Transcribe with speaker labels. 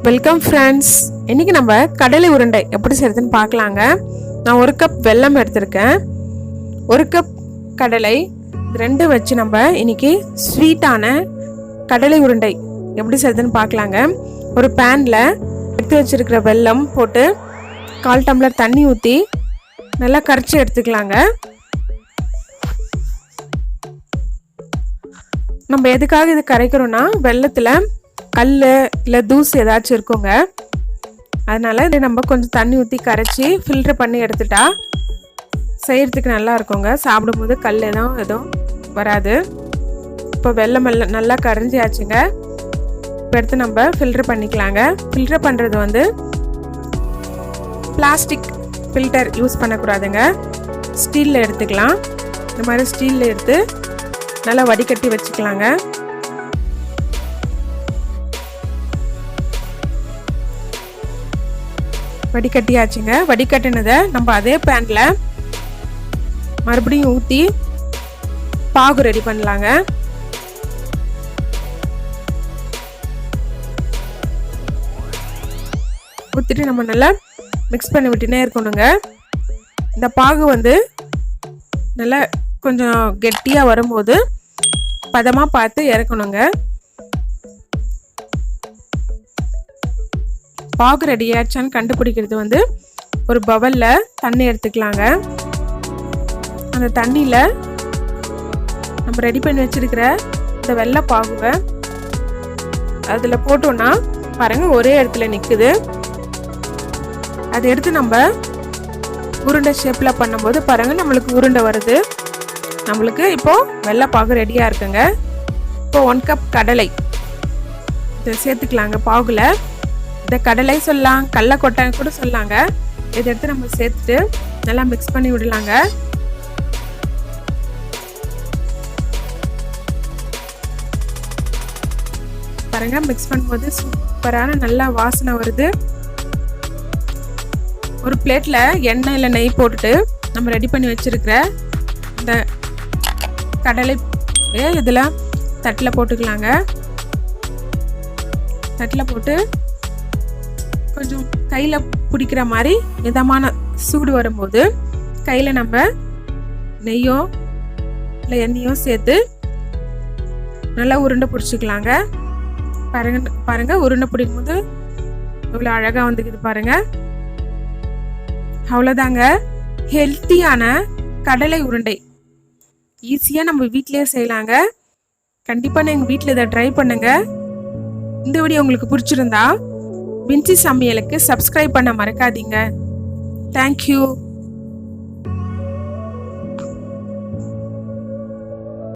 Speaker 1: Welcome friends. இன்றைக்கி நம்ம கடலை உருண்டை எப்படி செய்கிறதுன்னு பார்க்கலாங்க. நான் 1 கப் வெல்லம் எடுத்திருக்கேன், 1 கப் கடலை, இது ரெண்டும் வச்சு நம்ம இன்றைக்கி ஸ்வீட்டான கடலை உருண்டை எப்படி செய்கிறதுன்னு பார்க்கலாங்க. ஒரு பேனில் எடுத்து வச்சுருக்கிற வெல்லம் போட்டு 1/4 டம்ளர் தண்ணி ஊற்றி நல்லா கரைச்சி எடுத்துக்கலாங்க. நம்ம எதுக்காக இது கரைக்கிறோன்னா, வெல்லத்தில் கல் இல்லை தூசு ஏதாச்சும் இருக்குங்க, அதனால் இது நம்ம கொஞ்சம் தண்ணி ஊற்றி கரைச்சி ஃபில்ட்ரு பண்ணி எடுத்துட்டா செய்கிறதுக்கு நல்லா இருக்குங்க. சாப்பிடும்போது கல் எதுவும் வராது. இப்போ வெல்லம் நல்லா கரைஞ்சியாச்சுங்க. இப்போ எடுத்து நம்ம ஃபில்ட்ரு பண்ணிக்கலாங்க. ஃபில்ட்ரு பண்ணுறது பிளாஸ்டிக் ஃபில்டர் யூஸ் பண்ணக்கூடாதுங்க, ஸ்டீலில் எடுத்துக்கலாம். இந்த மாதிரி ஸ்டீலில் எடுத்து நல்லா வடிகட்டி வச்சுக்கலாங்க. வடிகட்டியாச்சுங்க. வடிகட்டினதை நம்ம அதே பேனில் மறுபடியும் ஊற்றி பாகு ரெடி பண்ணலாங்க. ஊற்றிட்டு நம்ம நல்லா மிக்ஸ் பண்ணி விட்டுனே இருக்கணுங்க. இந்த பாகு நல்லா கொஞ்சம் கெட்டியாக வரும்போது பதமாக பார்த்து இறக்கணுங்க. பாகு ரெடி ஆச்சான்னு கண்டுபிடிக்கிறது ஒரு பவுலில் தண்ணி எடுத்துக்கலாங்க. அந்த தண்ணியில் நம்ம ரெடி பண்ணி வச்சுருக்கிற இந்த வெள்ளை பாகுவை அதில் போட்டோன்னா பாருங்கள் ஒரே இடத்துல நிற்குது. அதை எடுத்து நம்ம உருண்டை ஷேப்பில் பண்ணும்போது பாருங்கள் நம்மளுக்கு உருண்டை வருது. நம்மளுக்கு இப்போது வெள்ளை பாகு ரெடியாக இருக்குங்க. இப்போது 1 கப் கடலை இதை சேர்த்துக்கலாங்க. பாகுல இந்த கடலை சொல்லலாம், கடலக்கொட்டை கூட சொல்லாங்க. இதை எடுத்து நம்ம சேர்த்துட்டு நல்லா மிக்ஸ் பண்ணி விடலாங்க. பாருங்க, மிக்ஸ் பண்ணும்போது சூப்பரான நல்லா வாசனை வருது. ஒரு பிளேட்டில் எண்ணெய் இல்லை நெய் போட்டுட்டு நம்ம ரெடி பண்ணி வச்சிருக்கிற இந்த கடலை இதில் தட்டில் போட்டுக்கலாங்க. தட்டில் போட்டு கொஞ்சம் கையில் பிடிக்கிற மாதிரி மிதமான சூடு வரும்போது கையில் நம்ம நெய்யோ இல்லை எண்ணெயோ சேர்த்து நல்லா உருண்டை பிடிச்சிக்கலாங்க. பாருங்க உருண்டை பிடிக்கும் போது இவ்வளோ அழகாக வந்துக்குது பாருங்க. அவ்வளோதாங்க, ஹெல்த்தியான கடலை உருண்டை ஈஸியாக நம்ம வீட்டிலேயே செய்யலாங்க. கண்டிப்பாக நீங்கள் வீட்டில் இதை ட்ரை பண்ணுங்க. இந்த வீடியோ உங்களுக்கு பிடிச்சிருந்தா வின்சி சமையலுக்கு சப்ஸ்கிரைப் பண்ண மறக்காதீங்க. தேங்க்யூ.